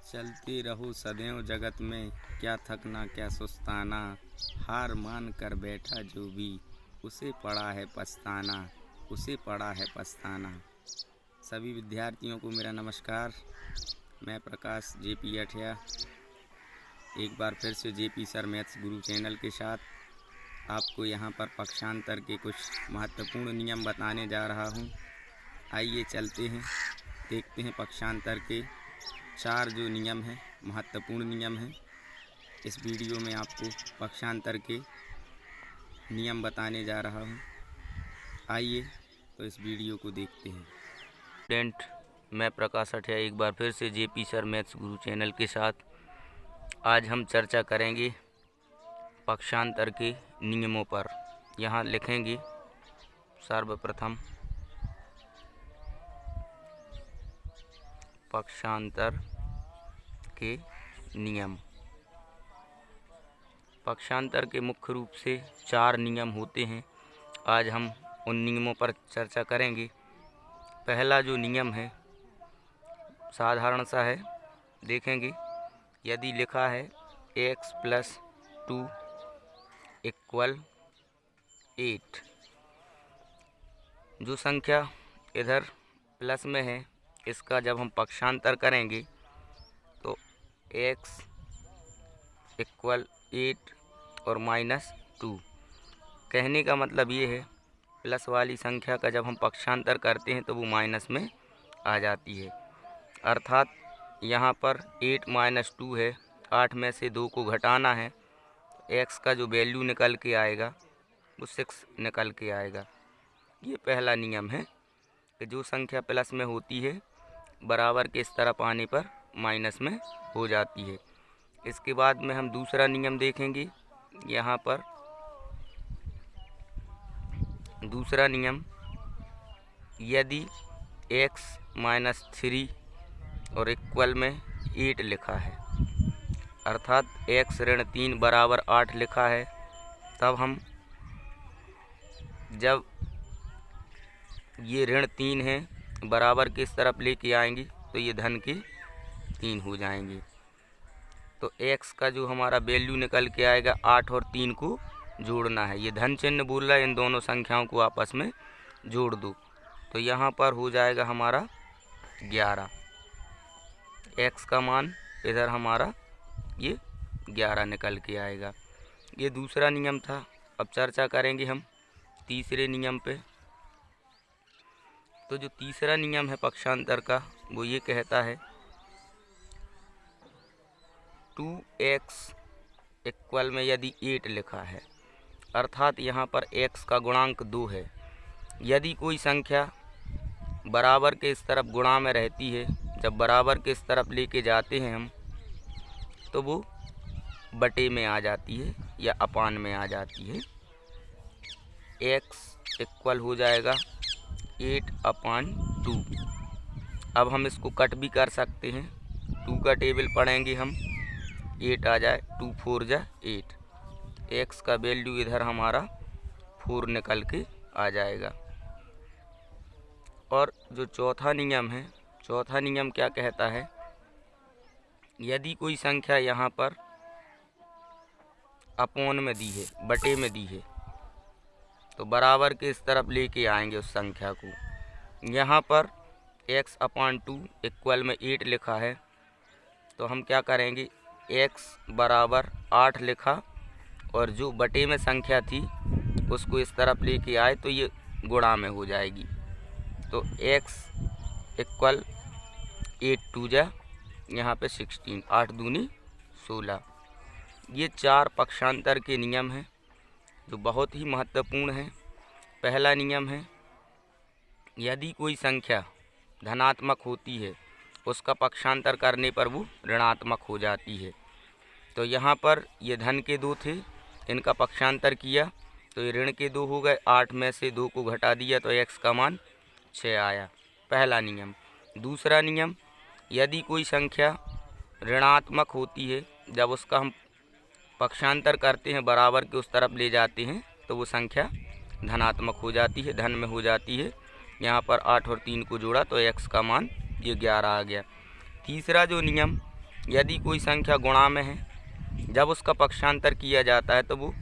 चलती रहूं सदैव जगत में, क्या थकना क्या सुस्ताना। हार मान कर बैठा जो भी, उसे पड़ा है पछताना, उसे पड़ा है पछताना। सभी विद्यार्थियों को मेरा नमस्कार। मैं प्रकाश जेपी अठिया एक बार फिर से जेपी सर मैथ्स गुरु चैनल के साथ आपको यहाँ पर पक्षांतर के कुछ महत्वपूर्ण नियम बताने जा रहा हूँ। आइए चलते हैं, देखते हैं पक्षांतर के 4 जो नियम हैं, महत्वपूर्ण नियम हैं। इस वीडियो में आपको पक्षांतर के नियम बताने जा रहा हूँ। आइए तो इस वीडियो को देखते हैं। स्टूडेंट, मैं प्रकाश अठिया एक बार फिर से जेपी सर मैथ्स गुरु चैनल के साथ आज हम चर्चा करेंगे पक्षांतर के नियमों पर। यहाँ लिखेंगे सर्वप्रथम पक्षांतर के नियम। पक्षांतर के मुख्य रूप से 4 नियम होते हैं। आज हम उन नियमों पर चर्चा करेंगे। पहला जो नियम है साधारण सा है, देखेंगे। यदि लिखा है x + 2 = 8, जो संख्या इधर प्लस में है इसका जब हम पक्षांतर करेंगे तो x = 8 और -2। कहने का मतलब ये है, प्लस वाली संख्या का जब हम पक्षांतर करते हैं तो वो माइनस में आ जाती है। अर्थात यहाँ पर 8 - 2 है, 8 में से 2 को घटाना है, x का जो वैल्यू निकल के आएगा वो 6 निकल के आएगा। ये पहला नियम है कि जो संख्या प्लस में होती है बराबर के इस तरफ आने पर माइनस में हो जाती है। इसके बाद में हम दूसरा नियम देखेंगे। यहाँ पर दूसरा नियम, यदि x - 3 और इक्वल में 8 लिखा है, अर्थात x - 3 = 8 लिखा है, तब हम जब ये -3 है बराबर के इस तरफ लेके आएंगे तो ये धन के 3 हो जाएंगे। तो x का जो हमारा वैल्यू निकल के आएगा, 8 और 3 को जोड़ना है। ये धन चिन्ह बोल रहा है, इन दोनों संख्याओं को आपस में जोड़ दो तो यहाँ पर हो जाएगा हमारा 11। x का मान इधर हमारा ये 11 निकल के आएगा। ये दूसरा नियम था। अब चर्चा करेंगे हम तीसरे नियम पे। तो जो तीसरा नियम है पक्षांतर का वो ये कहता है 2x इक्वल में यदि 8 लिखा है, अर्थात यहाँ पर x का गुणांक 2 है। यदि कोई संख्या बराबर के इस तरफ गुणा में रहती है, जब बराबर के इस तरफ लेके जाते हैं हम तो वो बटे में आ जाती है या अपान में आ जाती है। x इक्वल हो जाएगा 8/2। अब हम इसको कट भी कर सकते हैं। 2 का टेबल पढ़ेंगे हम, 8 आ जाए, 2 × 4 = 8। x का वैल्यू इधर हमारा 4 निकल के आ जाएगा। और जो चौथा नियम है, चौथा नियम क्या कहता है, यदि कोई संख्या यहाँ पर अपोन में दी है, बटे में दी है, तो बराबर के इस तरफ लेके आएंगे उस संख्या को। यहाँ पर x/2 इक्वल में 8 लिखा है, तो हम क्या करेंगे, x = 8 लिखा और जो बटे में संख्या थी उसको इस तरफ लेके आए तो ये गुणा में हो जाएगी। तो x = 8×2 यहाँ पे 16, 8 दूनी 16। ये 4 पक्षांतर के नियम हैं जो बहुत ही महत्वपूर्ण हैं। पहला नियम है, यदि कोई संख्या धनात्मक होती है उसका पक्षांतर करने पर वो ऋणात्मक हो जाती है। तो यहाँ पर ये धन के 2 थे, इनका पक्षांतर किया तो ये ऋण के 2 हो गए। 8 में से 2 को घटा दिया तो x का मान 6 आया। पहला नियम। दूसरा नियम, यदि कोई संख्या ऋणात्मक होती है, जब उसका हम पक्षांतर करते हैं बराबर के उस तरफ ले जाते हैं तो वो संख्या धनात्मक हो जाती है, धन में हो जाती है। यहाँ पर 8 और 3 को जोड़ा तो x का मान ये 11 आ गया। तीसरा जो नियम, यदि कोई संख्या गुणा में है, जब उसका पक्षांतर किया जाता है तो वो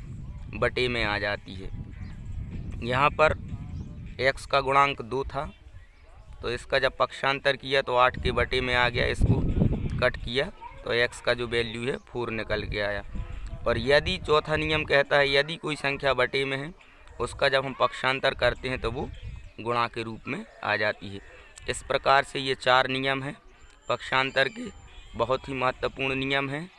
बटे में आ जाती है। यहाँ पर x का गुणांक 2 था, तो इसका जब पक्षांतर किया तो 8 के बटे में आ गया। इसको कट किया तो x का जो वैल्यू है 4 निकल के आया। और यदि चौथा नियम कहता है यदि कोई संख्या बटे में है, उसका जब हम पक्षांतर करते हैं तो वो गुणा के रूप में आ जाती है। इस प्रकार से ये 4 नियम हैं पक्षांतर के, बहुत ही महत्वपूर्ण नियम हैं।